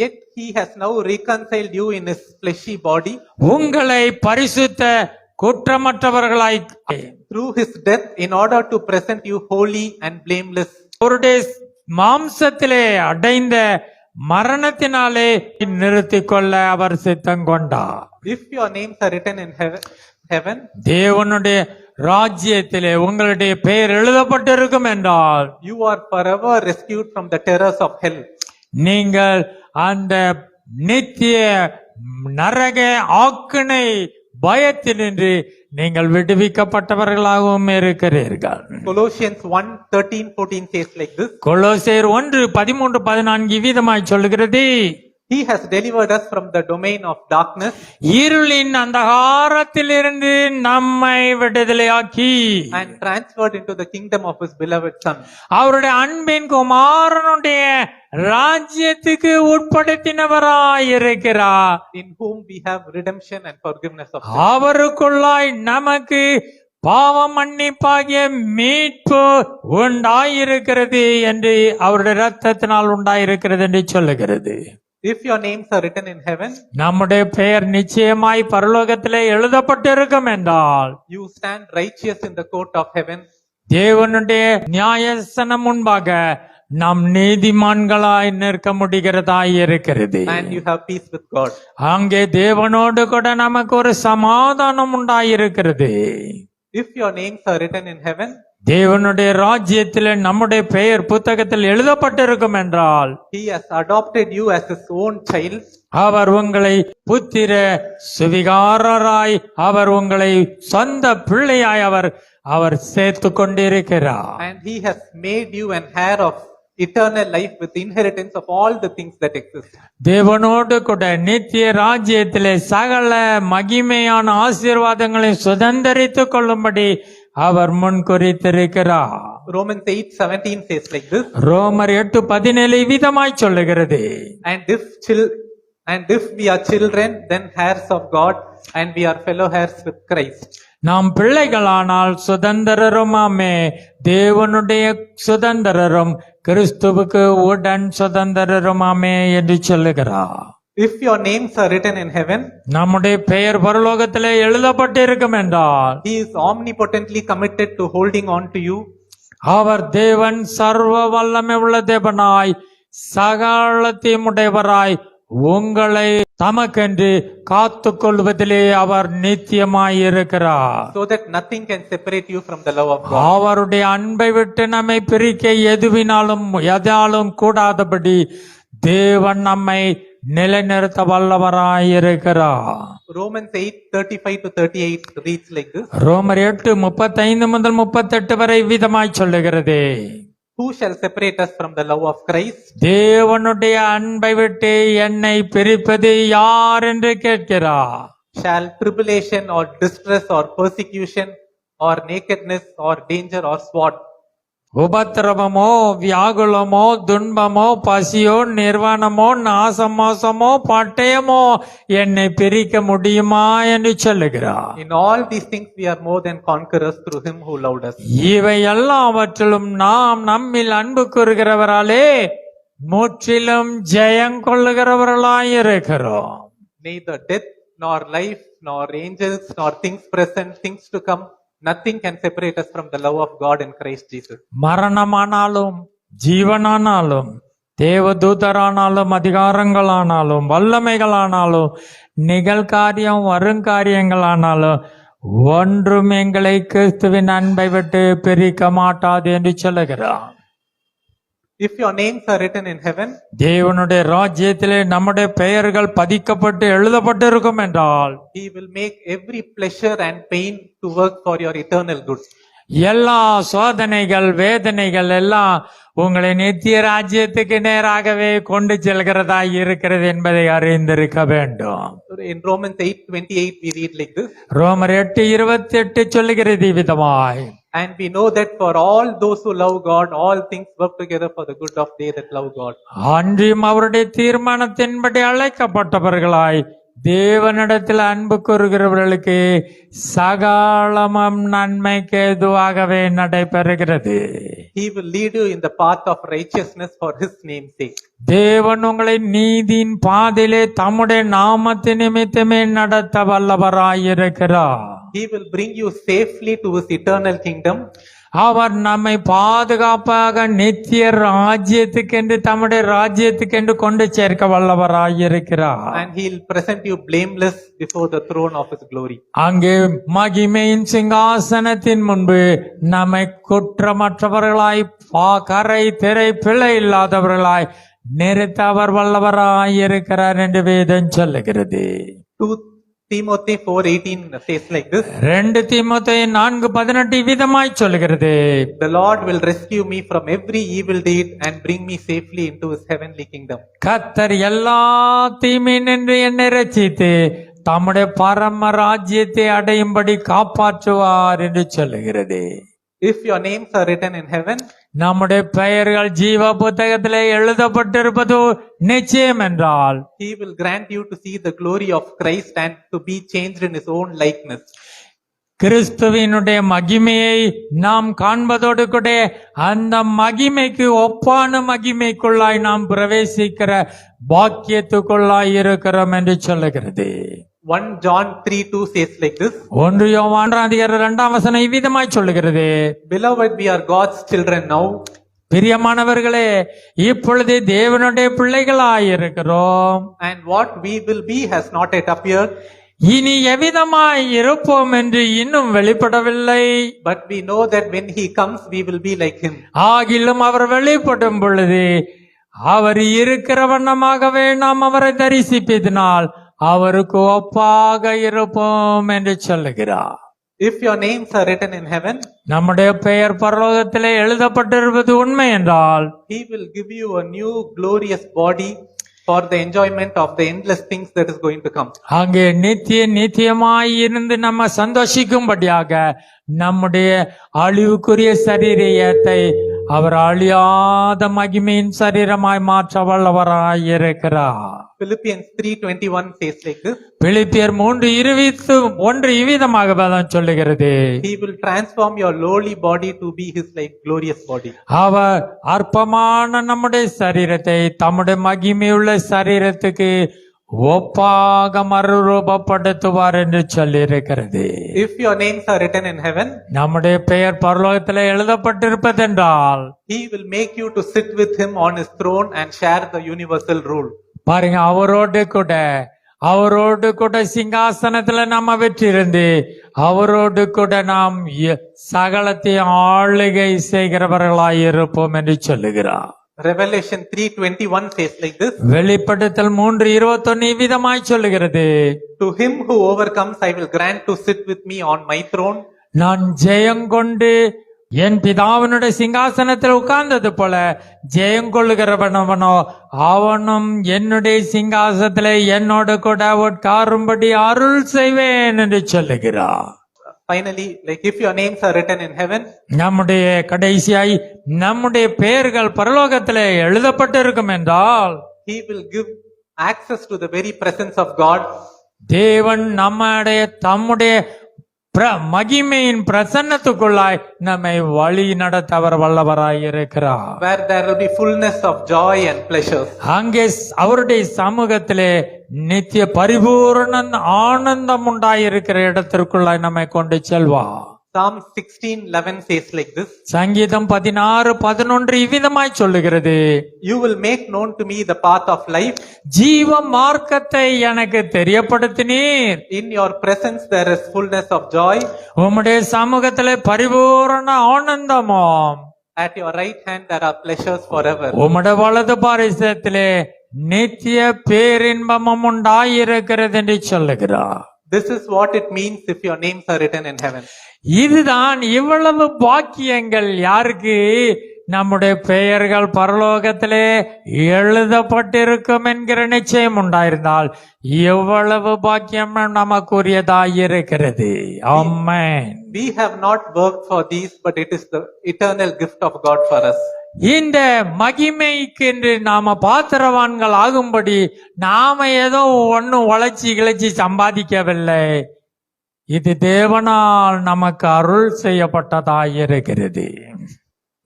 A: yet he has now reconciled you in his fleshy body
B: உங்களை பரிசுத்த குற்றமற்றவர்களாய்
A: through his death in order to present you holy and blameless.
B: அவருடைய மாம்சத்திலே அடைந்த மரணத்தினாலே நிறுத்திக் கொள்ள அவர் சித்தம் கொண்டார்.
A: If your names are written in heaven,
B: தேவனுடைய ராஜ்யத்திலே உங்களுடைய பெயர் எழுதப்பட்டிருக்கும் என்றால்
A: you are forever rescued from the terrors of hell.
B: நீங்கள் அந்த நித்திய நரக ஆக்கினை பயத்தினின்று நீங்கள் விடுவிக்கப்பட்டவர்களாகவும் இருக்கிறீர்கள்.
A: Colossians 1:13-14 says like this.
B: கொலோசேர் 1:13-14 இவ்விதமாய் சொல்லுகிறது.
A: He has delivered us from the domain of darkness
B: இருளின் அந்தகாரத்திலிருந்து நம்மை விடுதலையாக்கி
A: and transferred into the kingdom of his beloved Son,
B: அவருடைய அன்பின் குமாரனுடைய ராஜ்யத்துக்கு உட்படுத்தினவராய் இருக்கிறார்.
A: in whom we have redemption and forgiveness of sin.
B: அவருக்குள்ளாய் நமக்கு பாவ மன்னிப்பாகிய மீட்பு உண்டாயிருக்கிறது என்று அவருடைய இரத்தத்தினால் உண்டாயிருக்கிறது என்று சொல்லுகிறது.
A: If your names are written in heaven,
B: நம்முடைய பெயர் நிச்சயமாய் பரலோகத்திலே எழுதப்பட்டிருக்கும் என்றால்
A: you stand righteous in the court of heaven,
B: தேவனுடைய நியாயசனம் முன்பாக நாம் நீதிமான்களாய் நிற்க முடிகிறதாய் இருக்கிறது.
A: and you have peace with God.
B: அங்கே தேவனோடு கூட நமக்கு ஒரு சமாதானம் உண்டாயிருக்கிறது.
A: If your names are written in heaven,
B: தேவனுடைய ராஜ்யத்தில் நம்முடைய பெயர் புத்தகத்தில் எழுதப்பட்டிருக்கும் என்றால்
A: he has adopted you as his own child,
B: அவர் உங்களை புத்திர சுவிகாரராய் அவர் உங்களை சொந்த பிள்ளையாய் அவர் சேர்த்து கொண்டிருக்கிறார்.
A: and he has made you an heir of eternal life with inheritance of all the things that exist.
B: தேவனோடு கூட நித்திய ராஜ்யத்திலே சகல மகிமையான ஆசீர்வாதங்களை சுதந்தரித்துக் கொள்ளும்படி அவர் முன் குறித்திருக்கிறார்.
A: Romans 8:17 says like this.
B: ரோமர் 8:17 விதமாய் சொல்லுகிறது.
A: And if we are children, then heirs of God, and we are fellow heirs with Christ.
B: நாம் பிள்ளைகளானால் சுதந்திரருமாமே தேவனுடைய சுதந்திரரும் கிறிஸ்துவுக்கு உடன் சுதந்திரருமாமே என்று சொல்லுகிறார்.
A: If your names are written in heaven,
B: நம்முடைய பெயர் பரலோகத்திலே எழுதப்பட்டிருக்கும் என்றால்
A: he is omnipotently committed to holding on to you.
B: அவர் தேவன் சர்வ வல்லமை உள்ள தேவனாய் சகலத்தையும் உடையவராய் உங்களை தமக்கென்று காத்துக் கொள்வதிலே அவர் நித்தியமாய் இருக்கிறார்.
A: So that nothing can separate you from the love of God.
B: அவருடைய அன்பை விட்டு நம்மை பிரிக்க எதாலும் கூடாதபடி தேவன் நம்மை நிலைநிறுத்த வல்லவராயிருக்கிறார்.
A: Romans 8:35-38 reads like this.
B: ரோமர் 8:35-38 வரை விதமாய் சொல்லுகிறது.
A: Who shall separate us from the love of Christ?
B: தேவனுடைய அன்பை விட்டு என்னை பிரிப்பது யார் என்று கேட்கிறார்.
A: Shall tribulation or distress or persecution or nakedness or danger or sword?
B: உபத்திரவமோ வியாகுலமோ துன்பமோ பசியோ நிர்வாணமோ நாசமோசமோ பட்டயமோ என்னை பிரிக்க முடியுமா என்று சொல்லுகிறார்.
A: In all these things we are more than conquerors through him who loved us.
B: இவை எல்லாவற்றிலும் நாம் நம்மில் அன்பு கூறுகிறவராலே முற்றிலும் ஜெயம் கொள்ளுகிறவர்களாயிருக்கிறோம்.
A: Neither death nor life nor angels nor things present, things to come, nothing can separate us from the love of God in Christ Jesus.
B: மரணமானாலும் ஜீவனானாலும் தேவதூதரானாலும் அதிகாரங்களானாலும் வல்லமைகளானாலும் நிகழ்காரியம் வருங்காரியங்களானாலும் ஒன்றும் எங்களை கிறிஸ்துவின் அன்பை விட்டு பிரிக்க மாட்டாது என்று சொல்லுகிறார்.
A: If your names are written in heaven,
B: தேவனுடைய ராஜ்யத்திலே நம்முடைய பெயர்கள் பதிக்கப்பட்டு எழுதப்பட்டிருக்கும் என்றால்
A: he will make every pleasure and pain to work for your eternal good.
B: எல்லா சோதனைகள் வேதனைகள் எல்லாம் உங்களை நித்திய ராஜ்யத்துக்கு நேராகவே கொண்டு செல்கிறதா இருக்கிறது என்பதை அறிந்திருக்க வேண்டும்.
A: In Romans 8:28 we read like this.
B: ரோமர் 8:28 சொல்லுகிறது விதமாய்,
A: And we know that for all those who love God, all things work together for the good of they that love God.
B: அன்றியும் அவருடைய தீர்மானத்தின்படி அழைக்கப்பட்டவர்களாய் தேவனிடத்தில் அன்பு கூறுகிறவர்களுக்கு சகலமும் நன்மைக்கு ஏதுவாகவே நடைபெறுகிறது.
A: He will lead you in the path of righteousness for his name's sake.
B: தேவன் உங்களை நீதியின் பாதையிலே தம்முடைய நாமத்தின் நிமித்தமே நடத்த வல்லவராயிருக்கிறார்.
A: He will bring you safely to his eternal kingdom.
B: அவர் நம்மை பாதுகாப்பாக நித்திய ராஜ்யத்துக்கென்று தம்முடைய ராஜ்யத்துக்கென்று கொண்டு சேர்க்க வல்லவராயிருக்கிறார்.
A: And he'll present you blameless before the throne of his glory.
B: அங்கே மகிமையின் சிங்காசனத்தின் முன்பு நம்மை குற்றமற்றவர்களாய் கரை திரை பிழை இல்லாதவர்களாய் நிறுத்த அவர் வல்லவராயிருக்கிறார் என்று வேதம் சொல்லுகிறது.
A: 2 Timothy 4:18 says like this.
B: 2 தீமோத்தேயு 4:18 விதமாய் சொல்லுகிறது,
A: The Lord will rescue me from every evil deed and bring me safely into his heavenly kingdom.
B: கர்த்தர் எல்லா தீமையினின்று என்னை ரட்சித்து தம்முடைய பரம ராஜ்யத்தை அடையும்படி காப்பாற்றுவார் என்று சொல்லுகிறது.
A: If your names are written in heaven,
B: நம்முடைய பெயர்கள் ஜீவ புத்தகத்திலே எழுதப்பட்டிருப்பது நிச்சயம் என்றால்,
A: he will grant you to see the glory of Christ and to be changed in his own likeness.
B: கிறிஸ்துவினுடைய மகிமையை நாம் காண்பதோடு கூட அந்த மகிமைக்கு ஒப்பான மகிமைக்குள்ளாய் நாம் பிரவேசிக்கிற பாக்கியத்துக்குள்ளாய் இருக்கிறோம் என்று சொல்லுகிறது.
A: 1 John 3:2 says like this.
B: 1 யோவான் 2:2 இவ்விதமாய் சொல்லுகிறது,
A: Beloved, we are God's children now,
B: பிரியமானவர்களே, இப்பொழுது தேவனுடைய பிள்ளைகளாய் இருக்கிறோம்.
A: and what we will be has not yet appeared,
B: இனி எவ்விதமாய் இருப்போம் என்று இன்னும் வெளிப்படவில்லை.
A: but we know that when he comes we will be like him.
B: ஆகிலும் அவர் வெளிப்படும் பொழுது அவர் இருக்கிற வண்ணமாகவே நாம் அவரை தரிசிப்பதினால் அவருக்கு ஒப்பாக இருப்போம் என்று சொல்லுகிறார்.
A: If your names are written in heaven,
B: நம்முடைய பெயர் பரலோகத்திலே எழுதப்பட்டிருப்பது உண்மை என்றால்,
A: he will give you a new glorious body for the enjoyment of the endless things that is going to come.
B: அங்கே நித்தியமாய் இருந்து நம்ம சந்தோஷிக்கும்படியாக நம்முடைய அழிவுக்குரிய சரீரத்தை அவர் அழியாத மகிமையின் சரீரமாய் மாற்ற வல்லவராய் இருக்கிறார்.
A: Philippians 3:21 says like this.
B: பிலிப்பியர் 3:21 இவ்விதமாக வேதம் சொல்லுகிறது,
A: He will transform your lowly body to be his like glorious body.
B: அவர் அற்பமான நம்முடைய சரீரத்தை தம்முடைய மகிமையுள்ள சரீரத்துக்கு ஒப்பாக மறுரூபப்படுத்துவார் என்று சொல்லி இருக்கிறது.
A: If your names are written in heaven,
B: நம்முடைய பெயர் பரலோகத்தில் எழுதப்பட்டிருப்பதென்றால்,
A: he will make you to sit with him on his throne and share the universal rule.
B: பாருங்க, அவரோடு கூட சிங்காசனத்துல நாம வெற்றிருந்து அவரோடு கூட நாம் சகலத்தை ஆளுகை செய்கிறவர்களாய் இருப்போம் என்று சொல்லுகிறார்.
A: Revelation 3:21 says like this.
B: வெளிப்படுத்தல் 3:21 விதமாய் சொல்லுகிறது,
A: To him who overcomes I will grant to sit with me on my throne.
B: நான் ஜெயங்கொண்டு என் பிதாவினுடைய சிங்காசனத்தில் உட்கார்ந்தது போல ஜெயங்கொள்ளுகிறவனவனோ அவனும் என்னுடைய சிங்காசனத்திலே என்னோடு கூட உட்காரும்படி அருள் செய்வேன் என்று சொல்லுகிறார்.
A: Finally, like if your names are written in heaven,
B: நம்முடைய கடைசியாய் நம்முடைய பெயர்கள் பரலோகத்திலே எழுதப்பட்டிருக்கும் என்றால்,
A: he will give access to the very presence of God.
B: தேவன் தம்முடைய மகிமையின் பிரசன்னத்துக்குள்ளாய் நம்மை வழி நடத்த அவர் வல்லவராய் இருக்கிறார்.
A: Where there will be fullness of joy and pleasure.
B: அங்கே அவருடைய சமூகத்திலே நித்திய பரிபூரண ஆனந்தம் உண்டாயிருக்கிற இடத்திற்குள்ளாய் நம்மை கொண்டு செல்வார்.
A: Psalm 16:11 says like this.
B: சங்கீதம் 16:11 இவ்விதமாய் சொல்லுகிறது,
A: You will make known to me the path of life.
B: ஜீவ மார்க்கத்தை எனக்கு தெரியப்படுத்தினீர்.
A: In your presence there is fullness of joy.
B: உம்முடைய சமூகத்திலே பரிபூரண ஆனந்தமும்,
A: At your right hand there are pleasures forever.
B: உம்முடைய வலது பாரிசத்திலே நித்திய பேரின்பமும் உண்டாயிருக்கிறது என்று சொல்லுகிறார்.
A: This is what it means if your names are written in heaven.
B: இதுதான் இவ்வளவு பாக்கியங்கள் யாருக்கு? நம்முடைய பெயர்கள் பரலோகத்திலே எழுதப்பட்டிருக்கும் என்கிற நிச்சயம் உண்டாயிருந்தால் எவ்வளவு பாக்கியம் நமக்குரியதாய் இருக்கிறது. ஆமென்.
A: We have not worked for these, but it is the eternal gift of God for us.
B: இந்த மகிமைக்கு என்று நாம பாத்திரவான்கள் ஆகும்படி நாம ஏதோ ஒன்னும் உழைச்சி கிளச்சி சம்பாதிக்கவில்லை. இது தேவனால் நமக்கு அருள் செய்யப்பட்டதாய் இருக்கிறது.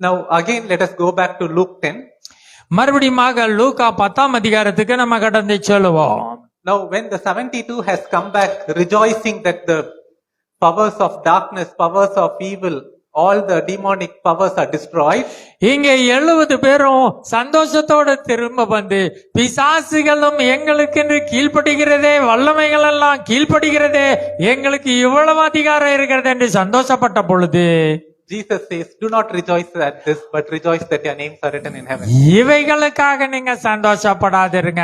A: Now again let us go back to Luke 10.
B: மறுபடியும் லூக்கா 10ஆம் அதிகாரத்துக்கு நம்ம கடந்து சொல்லுவோம்.
A: Now when the 72 has come back rejoicing that the powers of darkness, powers of evil, all the demonic powers are destroyed.
B: இங்கே 70 பேரும் சந்தோஷத்தோட திரும்ப வந்து பிசாசுகளும் எங்களுக்கு கீழ்ப்படுகிறதே, வல்லமைகள் எல்லாம் கீழ்ப்படுகிறதே, எங்களுக்கு இவ்வளவு அதிகாரம் இருக்கிறது என்று சந்தோஷப்பட்ட பொழுது
A: Jesus says, do not rejoice at this, but rejoice that your names are written in heaven.
B: இவைகளுக்காக நீங்க சந்தோஷப்படாதிருங்க,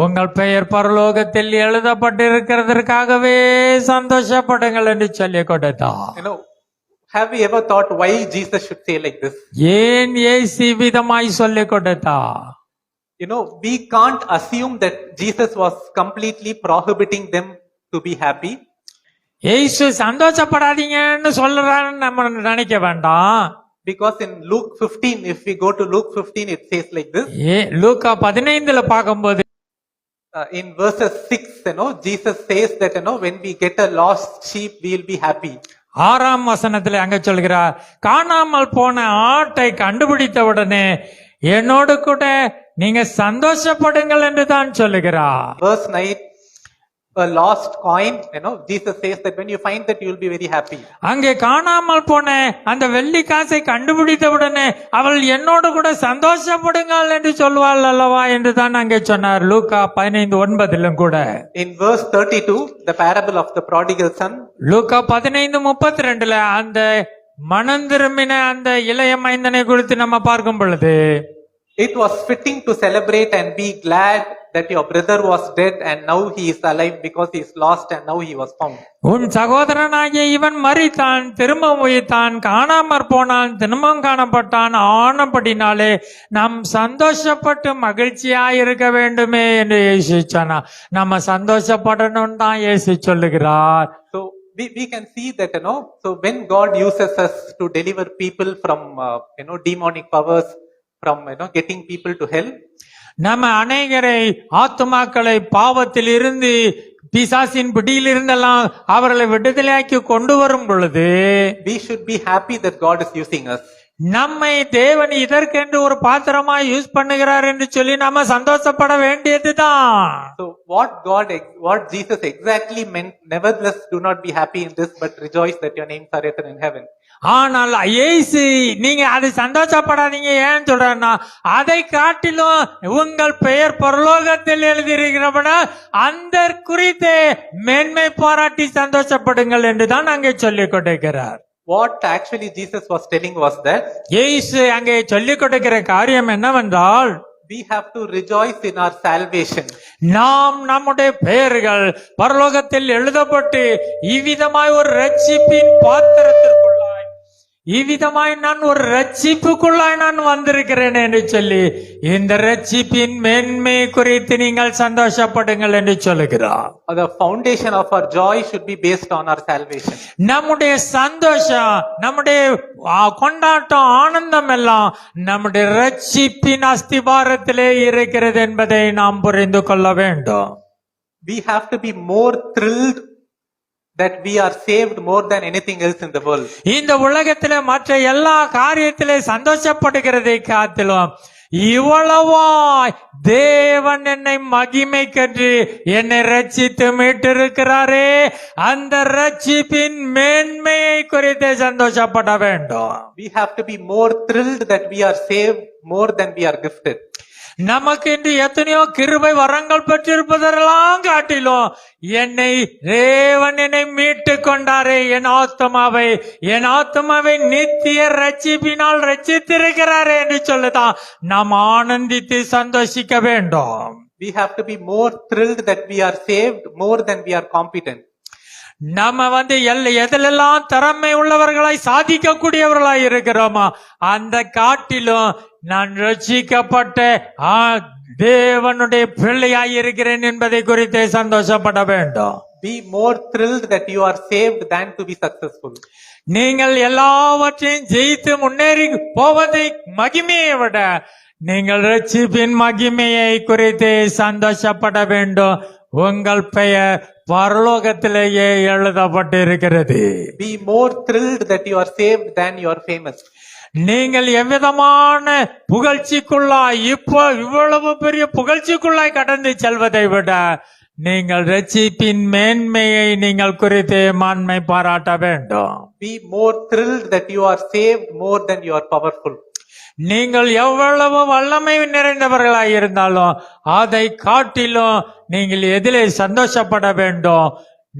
B: உங்கள் பெயர் பரலோகத்தில் எழுதப்பட்டிருக்கிறதற்காகவே சந்தோஷப்படுங்கள் என்று சொல்லிக் கொடுத்தார்.
A: You know, have we ever thought why Jesus should say like this?
B: ஏன் இயேசு விதமாய் சொல்லிக் கொடுத்தார்?
A: You know, we can't assume that Jesus was completely prohibiting them to be happy.
B: இயேசு சந்தோஷப்படாதீங்கன்னு சொல்றாருன்னு நம்ம நினைக்க வேண்டாம்.
A: Because in Luke 15, if we go to Luke 15, it says like this.
B: லூக்கா 15 பார்க்கும்போது
A: In verses 6, Jesus says that, when we get a lost sheep, we will be happy.
B: 6ஆம் வசனத்துல அங்க சொல்கிறார், காணாமல் போன ஆட்டை கண்டுபிடித்த உடனே என்னோடு கூட நீங்க சந்தோஷப்படுங்கள் என்று தான் சொல்லுகிறார்.
A: Verse 9, a lost coin, Jesus says that when you find that, you will be very happy.
B: அங்கே காணாமல் போன அந்த வெள்ளி காசை கண்டுபிடித்த உடனே அவள் என்னோடு கூட சந்தோஷப்படுங்கள் என்று சொல்வாள் அல்லவா என்று தான் அங்கே சொன்னார். லூக்கா 15:9 கூட.
A: In verse 32, the parable of the prodigal son.
B: லூக்கா 15:32 அந்த மனம் திரும்பின அந்த இளைய மைந்தனை குறித்து நம்ம பார்க்கும் பொழுது,
A: it was fitting to celebrate and be glad that your brother was dead and now he is alive, because he is lost and now he was found.
B: உன் சகோதரனாகிய இவன் மரித்தான், திரும்ப உயிர்த்தான், காணாமற் போனான், திரும்பவும் காணப்பட்டான், ஆனபடினாலே நாம் சந்தோஷப்பட்டு மகிழ்ச்சியாய் இருக்க வேண்டுமே என்று இயேசு சொன்னார். நம்ம சந்தோஷப்படணும் தான் இயேசு சொல்லுகிறார்.
A: So we can see that, so when God uses us to deliver people from, demonic powers, from, getting people to hell.
B: நம்ம அநேகரை ஆத்துமாக்களை பாவத்தில் இருந்து பிசாசின் பிடியில் இருந்தெல்லாம் அவர்களை விடுதலையாக்கி கொண்டு வரும் பொழுது
A: we should be happy that God is using us.
B: நம்மை தேவன் இதற்கென்று ஒரு பாத்திரமா யூஸ் பண்ணுகிறார் என்று சொல்லி நாம சந்தோஷப்பட வேண்டியதுதான்.
A: So what Jesus exactly meant, nevertheless do not be happy in this, but rejoice that your names are written in heaven.
B: ஆனால் இயேசு நீங்க அது சந்தோஷப்படாதீங்க ஏன் சொல்றேன்னா, அதை காட்டிலும் உங்கள் பெயர் பரலோகத்தில் எழுதியிருக்கிறபடி அந்த குறித்து மேன்மை பாராட்டி சந்தோஷப்படுங்கள் என்று தான் அங்கே சொல்லிக் கொடுக்கிறார்.
A: What actually Jesus was telling was that
B: இயேசு அங்கே சொல்லிக் கொடுக்கிற காரியம் என்னவென்றால்,
A: we have to rejoice in our salvation.
B: நாம் நம்முடைய பெயர்கள் பரலோகத்தில் எழுதப்பட்டு இவ்விதமாய் ஒரு ரட்சிப்பின் பாத்திரத்திற்குள்ளாய், இவ்விதமாய் நான் ஒரு ரட்சிப்புக்குள்ளாய் நான் வந்திருக்கிறேன் என்று சொல்லி இந்த ரட்சிப்பின் மேன்மை குறித்து நீங்கள் சந்தோஷப்படுங்கள் என்று சொல்லுகிறார்.
A: The foundation of our joy should be based on our salvation.
B: நம்முடைய சந்தோஷம், நம்முடைய கொண்டாட்டம், ஆனந்தம் எல்லாம் நம்முடைய ரட்சிப்பின் அஸ்திபாரத்திலே இருக்கிறது என்பதை நாம் புரிந்து கொள்ள வேண்டும்.
A: We have to be more thrilled that we are saved more than anything else in the world.
B: இந்த உலகத்திலே மற்ற எல்லா காரியத்திலே சந்தோஷப்படுகிறதை காத்திலும் இவ்வளவாய் தேவன் என்னை மகிமைக்கென்று என்னை ரட்சித்து மீட்டிருக்கிறாரே, அந்த ரட்சிப்பின் மேன்மையை குறித்து சந்தோஷப்பட வேண்டும்.
A: We have to be more thrilled that we are saved more than we are gifted.
B: நமக்கு இன்று எத்தனையோ கிருபை வரங்கள் பெற்றிருப்பதெல்லாம் காட்டிலும் என்னை தேவன் என்னை மீட்டு கொண்டாரே, என் ஆத்மாவை நித்திய ரட்சிப்பினால் ரட்சித்திருக்கிறாரே என்று சொல்லுதான் நாம் ஆனந்தித்து சந்தோஷிக்க வேண்டும்.
A: We have to be more thrilled that we are saved more than we are competent.
B: நம்ம எதிலெல்லாம் திறமை உள்ளவர்களாய் சாதிக்கக்கூடியவர்களாய் இருக்கிறோமோ அந்த காட்டிலும் நான் ரட்சிக்கப்பட்ட தேவனுடைய பிள்ளையாய் இருக்கிறேன் என்பதை குறித்தே சந்தோஷப்பட வேண்டும்.
A: Be more thrilled that you are saved than to be successful.
B: நீங்கள் எல்லாவற்றையும் ஜெயித்து முன்னேறி போவதை மகிமையை விட நீங்கள் ரட்சிப்பின் மகிமையை குறித்து சந்தோஷப்பட வேண்டும். உங்கள் பெயர் பரலோகத்திலேயே எழுதப்பட்டிருக்கிறது.
A: Be more thrilled that you are saved than you are famous.
B: நீங்கள் எவ்விதமான புகழ்ச்சிக்குள்ளாய் இவ்வளவு பெரிய புகழ்ச்சிக்குள்ளாய் கடந்து செல்வதை விட நீங்கள் ரட்சிப்பின் மேன்மையை நீங்கள் குறித்து மாண்மை பாராட்ட வேண்டும்.
A: Be more thrilled that you are saved more than you are powerful.
B: நீங்கள் எவ்வளவு வல்லமை நிறைந்தவர்களாய் இருந்தாலும் அதை காட்டிலும் நீங்கள் எதிலே சந்தோஷப்பட வேண்டும்?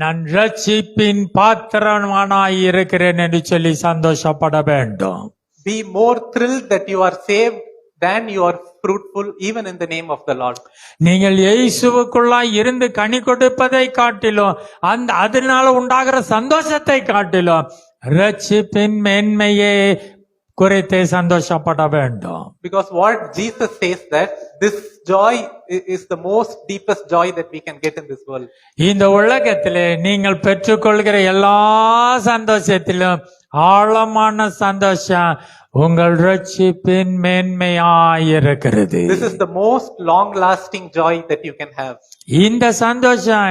B: நான் ரட்சிப்பின் பாத்திரமானாய் இருக்கிறேன் என்று சொல்லி சந்தோஷப்பட வேண்டும்.
A: Be more thrilled that you are saved than you are fruitful even in the name of the Lord.
B: நீங்கள் இயேசுவுக்குள்ளாய் இருந்து கனி கொடுப்பதை காட்டிலும் அதனால உண்டாகிற சந்தோஷத்தை காட்டிலும் ரட்சிப்பின் மேன்மையை குறித்து சந்தோஷப்பட வேண்டும்.
A: Because what Jesus says that this joy is the most deepest joy that we can get in this world.
B: இந்த உலகத்திலே நீங்கள் பெற்றுக்கொள்கிற எல்லா சந்தோஷத்திலும் ஆழமான சந்தோஷம் உங்கள் ரட்சிப்பின் மேன்மையாயிருக்கிறது.
A: This is the most long lasting joy that you can have.
B: இந்த சந்தோஷம்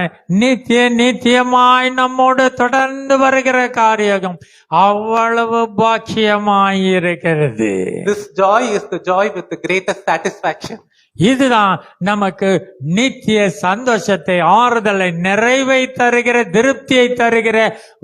B: நித்தியமாய் நம்மோடு தொடர்ந்து வருகிற காரியம் அவ்வளவு பாக்கியமாயிருக்கிறது.
A: This joy is the joy with the greatest satisfaction.
B: இதுதான் நமக்கு நித்திய சந்தோஷத்தை, ஆறுதலை, நிறைவை தருகிற, திருப்தியை தருகிற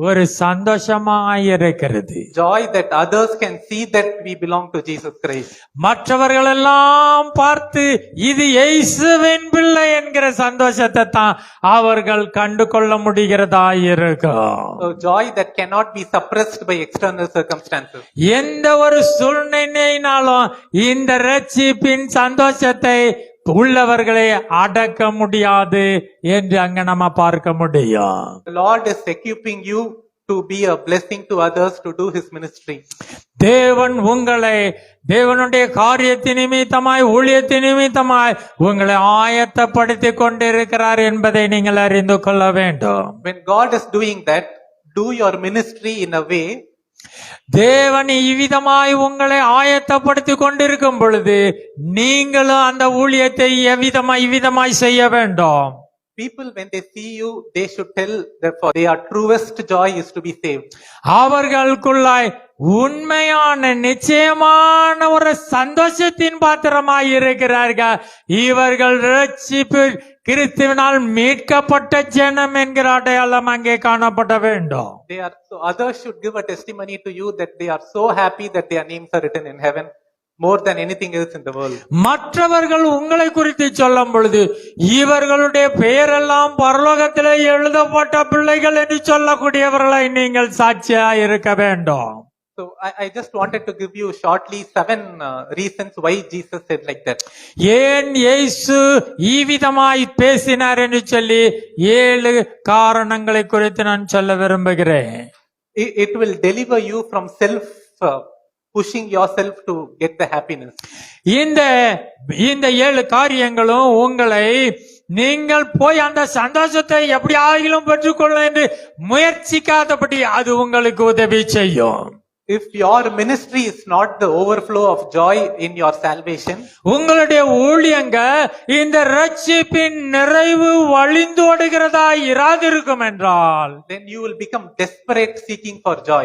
B: ஒரு சந்தோஷமாயிருக்கிறது.
A: Joy that others can see that we belong to Jesus Christ.
B: மற்றவர்கள் எல்லாம் பார்த்து இது இயேசுவின் பிள்ளை என்கிற சந்தோஷத்தை தான் அவர்கள் கண்டு கொள்ள முடிகிறதா இருக்கும்.
A: So joy that cannot be suppressed by external circumstances.
B: எந்த ஒரு சூழ்நிலையினாலும் இந்த ரட்சிப்பின் சந்தோஷத்தை உள்ளவர்களை அடக்க முடியாது என்று அங்க நம்ம பார்க்க முடியும்.
A: The Lord is equipping you to be a blessing to others to do His ministry.
B: தேவன் உங்களை தேவனுடைய காரியத்தின் நிமித்தமாய், ஊழியத்தின் நிமித்தமாய் உங்களை ஆயத்தப்படுத்தி கொண்டிருக்கிறார் என்பதை நீங்கள் அறிந்து கொள்ள வேண்டும்.
A: When God is doing that, do your ministry in a way
B: தேவன் இவ்விதமாய் உங்களை ஆயத்தப்படுத்தி கொண்டிருக்கும் பொழுது நீங்களும் அந்த ஊழியத்தை இவ்விதமாய் செய்ய வேண்டும்.
A: people when they see you, they should tell that for their truest joy is to be saved.
B: அவர்களுக்குள்ளாய் உண்மையான நிச்சயமான ஒரு சந்தோஷத்தின் பாத்திரமாய் இருக்கிறார்கள். இவர்கள் ரட்சிப்பு கிறிஸ்துவினால் மீட்கப்பட்ட ஜனம் என்கிற அடையாளம் அங்கே காணப்பட வேண்டும்.
A: They are so others should give a testimony to you that they are so happy that their names are written in heaven more than anything else in the world.
B: மற்றவர்கள் உங்களை குறித்து சொல்லும் பொழுது இவர்களுடைய பெயரெல்லாம் பரலோகத்திலே எழுதப்பட்ட பிள்ளைகள் என்று சொல்லக்கூடியவர்களை நீங்கள் சாட்சியாக இருக்க வேண்டும்.
A: So I just wanted to give you shortly 7 reasons why Jesus said like that.
B: ஏன் இயேசு ஈவிதமாய் பேசினார் என்று சொல்லி 7 காரணங்களை குறித்து நான் சொல்ல விரும்புகிறேன்.
A: It will deliver you from pushing yourself to get the happiness.
B: இந்த 7 காரியங்களும் உங்களை நீங்கள் போய் அந்த சந்தோஷத்தை எப்படி ஆகிலும் பெற்றுக்கொள்ள என்று முயற்சிக்காதபடி அது உங்களுக்கு உதவி செய்யும்.
A: If your ministry is not the overflow of joy in your salvation,
B: உங்களுடைய ஊழியங்க இந்த ரட்சிப்பின் நிறைவு வழிந்தோடுகிறதா இராதிருக்கும் என்றால்,
A: then you will become desperate seeking for joy.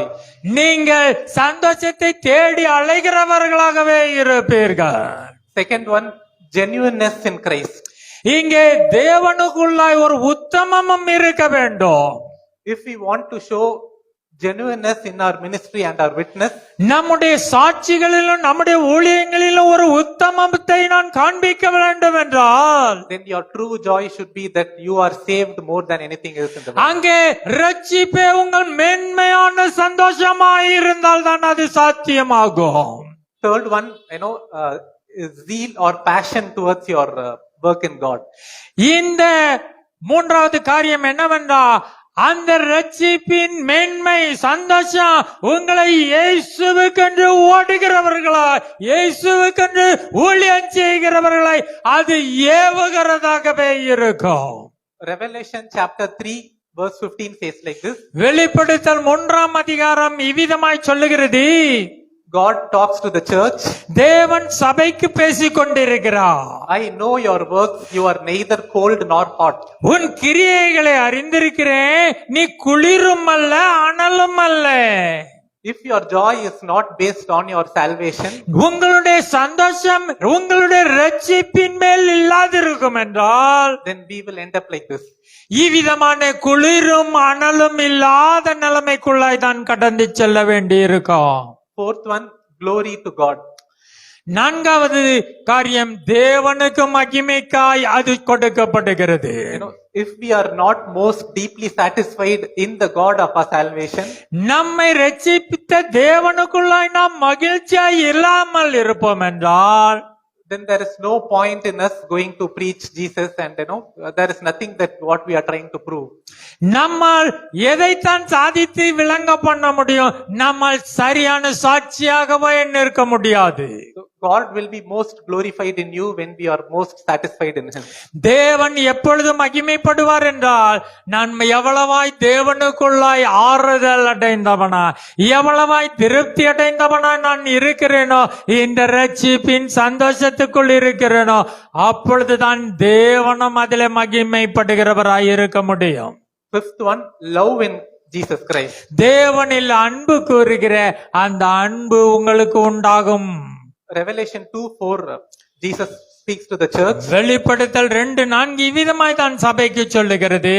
B: நீங்கள் சந்தோஷத்தை தேடி அலைகிறவர்களாகவே இருப்பீர்கள்.
A: Second one, genuineness in Christ.
B: இங்கே தேவனுக்குள்ளாய் ஒரு உத்தமமும் இருக்க வேண்டும்.
A: If we want to show genuineness in our ministry and our witness,
B: நம்முடைய சாட்சிகளிலும் நம்முடைய ஊழியங்களிலும் ஒரு உத்தமத்தை நான் காண்பிக்க வேண்டும் என்றால்,
A: then your true joy should be that you are saved more than anything else in the world.
B: அங்கே ரட்சிப்பே உங்கள் மேன்மையான சந்தோஷமாய் இருந்தால் தான் அது சாத்தியமாகும்.
A: Third one, is zeal or passion towards your work in God.
B: இந்த 3வது காரியம் என்னவென்றால் அந்த ரட்சிப்பின் மேன்மை சந்தோஷம் உங்களை இயேசுவுக்கென்று ஓடுகிறவர்களாய், இயேசுவுக்கென்று ஊழியம் செய்கிறவர்களாய் அது ஏவுகிறதாகவே இருக்கும்.
A: Revelation chapter 3 verse 15 says like this.
B: வெளிப்படுத்தல் 1ஆம் அதிகாரம் இவ்விதமாய் சொல்லுகிறது.
A: God talks to the church.
B: தேவன் சபைக்கு பேசிக் கொண்டிருக்கிறார்.
A: I know your works, you are neither cold nor hot.
B: உன் கிரியைகளை அறிந்திருக்கிறேன், நீ குளிரும் அல்ல அனலும் அல்ல.
A: If your joy is not based on your salvation,
B: உங்களுடைய சந்தோஷம் உங்களுடைய ரட்சிப்பின் மேல் இல்லாதிருக்கும் என்றால்,
A: then we will end up like this.
B: இவ்விதமான குளிரும் அனலும் இல்லாத நிலைமைக்குள்ளாய் தான் கடந்து செல்ல வேண்டியிருக்கும்.
A: Fourth one, glory to God.
B: 4வது காரியம், தேவனுக்கு மகிமைக்காய் அது கொடுக்கப்படுகிறது.
A: If we are not most deeply satisfied in the God of our salvation,
B: நம்மை ரட்சிப்பித்த தேவனுக்குள்ளாய் நாம் மகிழ்ச்சியாய் இல்லாமல் இருப்போம் என்றால்,
A: then there is no point in us going to preach Jesus, and there is nothing that what we are trying to prove.
B: நம்மால் எதைத்தான் சாதித்து விளங்க பண்ண முடியும்? நம்மால் சரியான சாட்சியாகவே நிற்க முடியாது.
A: So God will be most glorified in you when we are most satisfied in Him.
B: தேவன் எப்பொழுது மகிமைப்படுவார் என்றால், நான் எவ்வளவாய் தேவனுக்குள்ளாய் ஆறுதல் அடைந்தவனா, எவ்வளவாய் திருப்தி அடைந்தவனா நான் இருக்கிறேனோ, இந்த ரட்சிப்பின் சந்தோஷத்துக்குள் இருக்கிறேனோ, அப்பொழுதுதான் தேவனும் அதிலே மகிமைப்படுகிறவராய் இருக்க முடியும்.
A: Fifth one, love in Jesus Christ.
B: தேவனில் அன்பு கூறுகிற அந்த அன்பு உங்களுக்கு உண்டாகும்.
A: Revelation 2:4, Jesus speaks to the church.
B: வெளிப்படுத்தல் 2:4 இவ்விதமாய் தான் சபைக்கு சொல்லுகிறது.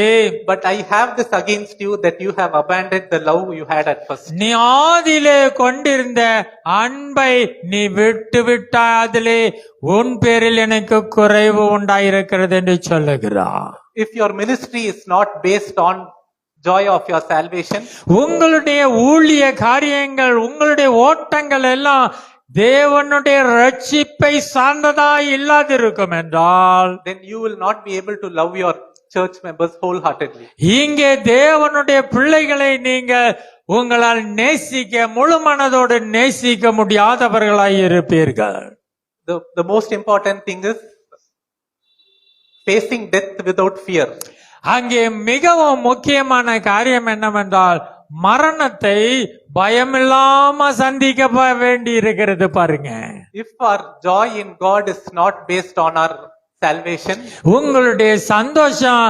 A: But I have this against you, that you have abandoned the love you had at first.
B: நீ ஆதியிலே கொண்டிருந்த அன்பை நீ விட்டு விட்டாய், அதிலே உன் பேரில் எனக்கு குறைவு உண்டாயிருக்கிறது என்று சொல்லுகிறார்.
A: If your ministry is not based on joy of your salvation,
B: உங்களுடைய ஊழிய காரியங்கள், உங்களுடைய ஓட்டங்கள் எல்லாம் தேவனுடைய ரட்சிப்பை சார்ந்ததாய் இல்லாதிருக்கும் என்றால்,
A: then you will not be able to love your church members wholeheartedly.
B: இங்கே தேவனுடைய பிள்ளைகளை நீங்கள் உங்களால் நேசிக்க, முழு மனதோடு நேசிக்க முடியாதவர்களாய் இருப்பீர்கள்.
A: The most important thing is facing death without fear.
B: அங்கே மிகவும் முக்கியமான காரியம் என்னவென்றால், மரணத்தை பயமில்லாம சந்திக்க வேண்டி இருக்கிறது. பாருங்க,
A: If our joy in God is not based on our salvation,
B: உங்களுடைய சந்தோஷம்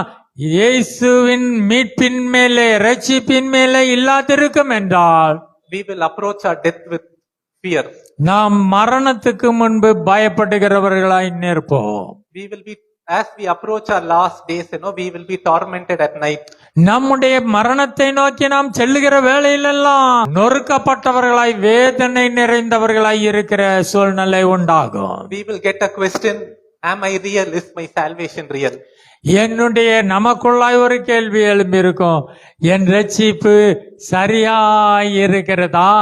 B: இயேசுவின் மீட்பின் மேலே, ரட்சிப்பின் மேலே இல்லாதிருக்கும் என்றால்,
A: we will approach our death with fear.
B: நாம் மரணத்துக்கு முன்பு பயப்படுகிறவர்களாய் நிற்போம்.
A: We will be, as we approach our last days, we will be tormented at night.
B: நம்முடைய மரணத்தை நோக்கி நாம் செல்லுகிற வேளையிலெல்லாம் நொறுக்கப்பட்டவர்களாய், வேதனை நிறைந்தவர்களாய் இருக்கிற சூழ்நிலை உண்டாகும்.
A: We will get a question, am I real? Is my salvation real?
B: என்னுடைய நமக்குள்ளாய் ஒரு கேள்வி எழும்பி இருக்கும், என் ரட்சிப்பு சரியாய் இருக்கிறதா?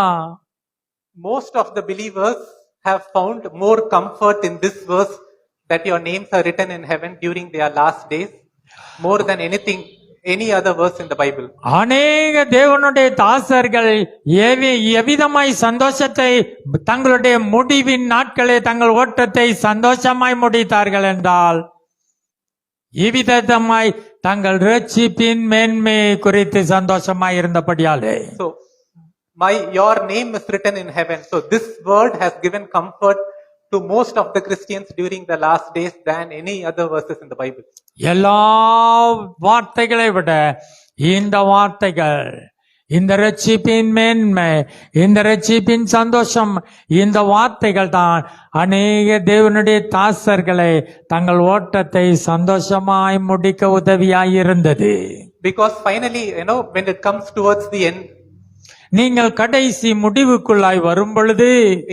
A: Most of the believers have found more comfort in this verse, that your names are written in heaven during their last days, more than anything, any other verse in the Bible.
B: அநேக தேவனுடைய தாசர்கள் எவ்விதமாய் சந்தோஷத்தை, தங்களுடைய முடிவின் நாட்களே தங்கள் ஓட்டத்தை சந்தோஷமாய் முடித்தார்கள் என்றால், இவ்விதமாய் தங்கள் ரட்சிப்பின் மேன்மை குறித்து சந்தோஷமாய் இருந்தபடியாலே.
A: So your name is written in heaven. So this word has given comfort to most of the Christians during the last days than any other verses in the Bible.
B: எல்லா வார்த்தைகளை விட இந்த வார்த்தைகள், இந்த ரட்சிப்பின் மேன்மை, இந்த ரட்சிப்பின் சந்தோஷம், இந்த வார்த்தைகள் தான் அநேக தேவனுடைய தாசர்களை தங்கள் ஓட்டத்தை சந்தோஷமாய் முடிக்க உதவியாய் இருந்தது.
A: Because finally, when it comes towards the end,
B: நீங்கள் கடைசி முடிவுக்குள்ளாய் வரும் பொழுது,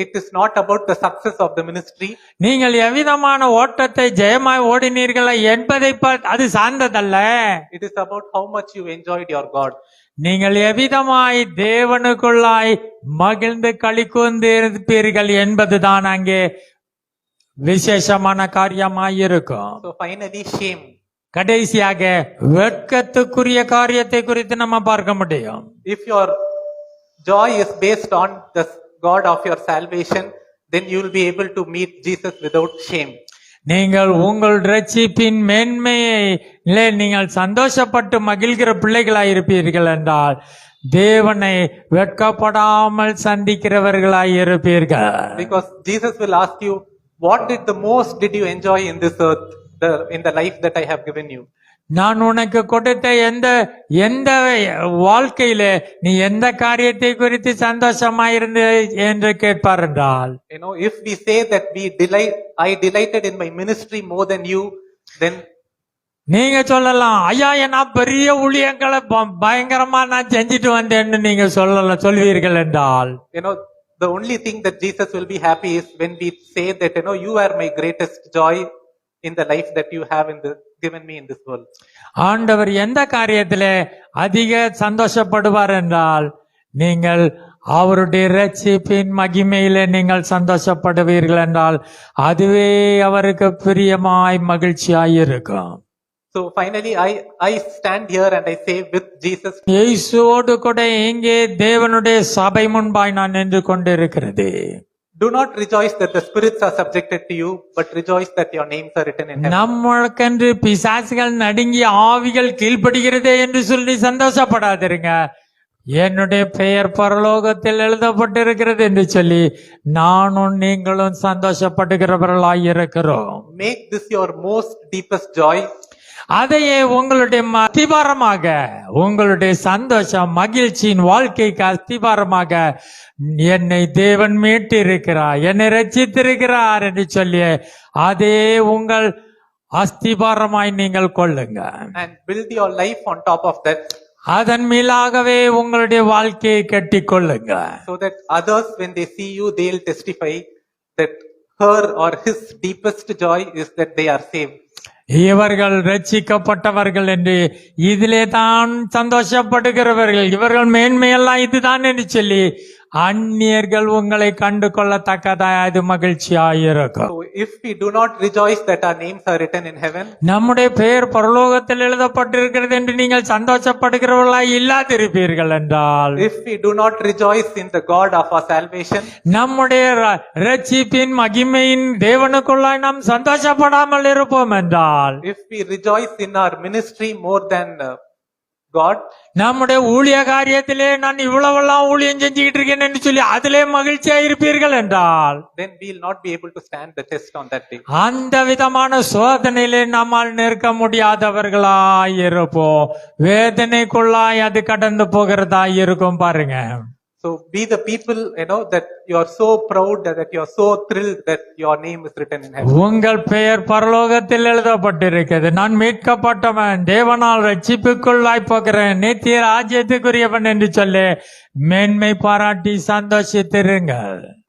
A: it is not about the success of the ministry.
B: நீங்கள் எவ்விதமான ஓட்டத்தை ஜெயமாய் ஓடினீர்களா என்பதை அது சார்ந்ததல்ல.
A: It is about how much you enjoyed your God.
B: நீங்கள் எவ்விதமாய் தேவனுக்குள்ளாய் மகிழ்ந்து களிக்கூர்ந்து இருப்பீர்கள் என்பதுதான் அங்கே விசேஷமான காரியமாய் இருக்கும்.
A: So finally, shame.
B: கடைசியாக வெட்கத்துக்குரிய காரியத்தை குறித்து நம்ம பார்க்க முடியும்.
A: If your joy is based on the God of your salvation, then you will be able to meet Jesus without shame.
B: நீங்கள் உங்கள் ரட்சிப்பின் மேன்மையிலே நீங்கள் சந்தோஷப்பட்டு மகிழ்கிற பிள்ளைகளாய் இருப்பீர்கள் என்றால் தேவனை வெட்கப்படாமல் சந்திக்கிறவர்களாய் இருப்பீர்கள்.
A: Because Jesus will ask you, what did you enjoy in this earth, in the life that I have given you?
B: நான் உனக்கு கொடுத்த எந்த வாழ்க்கையிலே நீ எந்த காரியத்தை குறித்து சந்தோஷமாயிருந்து என்று கேட்பார் என்றால்,
A: If we say that I delighted in my ministry more than you, then
B: நீங்க சொல்லலாம், ஐயா நான் பெரிய ஊழியங்களை பயங்கரமா நான் செஞ்சுட்டு வந்தேன்னு நீங்க சொல்வீர்கள் என்றால்,
A: the only thing that Jesus will be happy is when we say that, you are my greatest joy in the life that you have given me in this world.
B: ஆண்டவர் எந்த காரியத்திலே அதிக சந்தோஷப்படுவார் என்றால், நீங்கள் அவருடைய ரட்சிப்பின் மகிமையிலே நீங்கள் சந்தோஷப்படுவீர்கள் என்றால் அதுவே அவருக்கு பிரியமாய் மகிழ்ச்சியாய் இருக்கும்.
A: So finally I stand here and I say with Jesus,
B: இயேசுவோடு கூட இங்கே தேவனுடைய சபை முன்பாய் நான் நின்று கொண்டிருக்கிறது.
A: do not rejoice that the spirits are subjected to you, but rejoice that your names are written in heaven.
B: நம்மளுக்கென்று பிசாசுகள் நடுங்கி ஆவிகள் கீழ்ப்படுகிறதே என்று சொல்லி சந்தோஷப்படாதிருங்க. என்னுடைய பெயர் பரலோகத்தில் எழுதப்பட்டிருக்கிறது என்று சொல்லி நானும் நீங்களும் சந்தோஷப்படுகிறவர்களாய் இருக்கிறோம்.
A: Make this your most deepest joy.
B: அதையே உங்களுடைய அஸ்திபாரமாக, உங்களுடைய சந்தோஷம் மகிழ்ச்சியின் வாழ்க்கைக்கு அஸ்திபாரமாக என்னை தேவன் மீட்டிருக்கிறார், என்னை ரட்சித்திருக்கிறார் என்று சொல்லி அதே உங்கள் அஸ்திபாரமாய் நீங்கள் கொள்ளுங்க.
A: And build your life on top of that.
B: அதன் மேலாகவே உங்களுடைய வாழ்க்கையை கட்டி கொள்ளுங்க.
A: So that others, when they see you, they'll testify that her or his deepest joy is that they are saved.
B: இவர்கள் ரட்சிக்கப்பட்டவர்கள் என்று இதிலே தான் சந்தோஷப்படுகிறவர்கள், இவர்கள் மேன்மையெல்லாம் இதுதான் என்று சொல்லி அந்நியர்கள் உங்களை கண்டு கொள்ளத்தக்கதா அது மகிழ்ச்சியாயிருக்கும்.
A: So if we do not rejoice that our names are written in heaven,
B: நம்முடைய பெயர் பரலோகத்தில் எழுதப்பட்டிருக்கிறது என்று நீங்கள் சந்தோஷப்படுகிறவர்களாய் இல்லாதிருப்பீர்கள் என்றால்,
A: if we do not rejoice in the God of our salvation,
B: நம்முடைய ரட்சிப்பின் மகிமையின் தேவனுக்குள்ளாய் நாம் சந்தோஷப்படாமல் இருப்போம் என்றால்,
A: if we rejoice in our ministry more than God,
B: நம்முடைய ஊழிய காரியத்திலே நான் இவ்வளவெல்லாம் ஊழியம் செஞ்சுக்கிட்டு இருக்கேன் என்று சொல்லி அதிலே மகிழ்ச்சியா இருப்பீர்கள் என்றால்,
A: then we will not be able to stand the test on that day.
B: அந்த விதமான சோதனையிலே நம்மால் நிற்க முடியாதவர்களாய் இருப்போம். வேதனைக்குள்ளாய் அது கடந்து போகிறதாய் இருக்கும் பாருங்க.
A: So be the people, that you are so proud, that you are so thrilled that your name is written in heaven.
B: உங்கள் பெயர் பரலோகத்தில் எழுதப்பட்டிருக்கிறது, நான் மீட்கப்பட்டவன், தேவனால் ரட்சிப்புக்குள்ளாய் போகிறேன், நித்திய ராஜ்யத்துக்குரியவன் என்று சொல்லி மேன்மை பாராட்டி சந்தோஷித்திருங்கள்.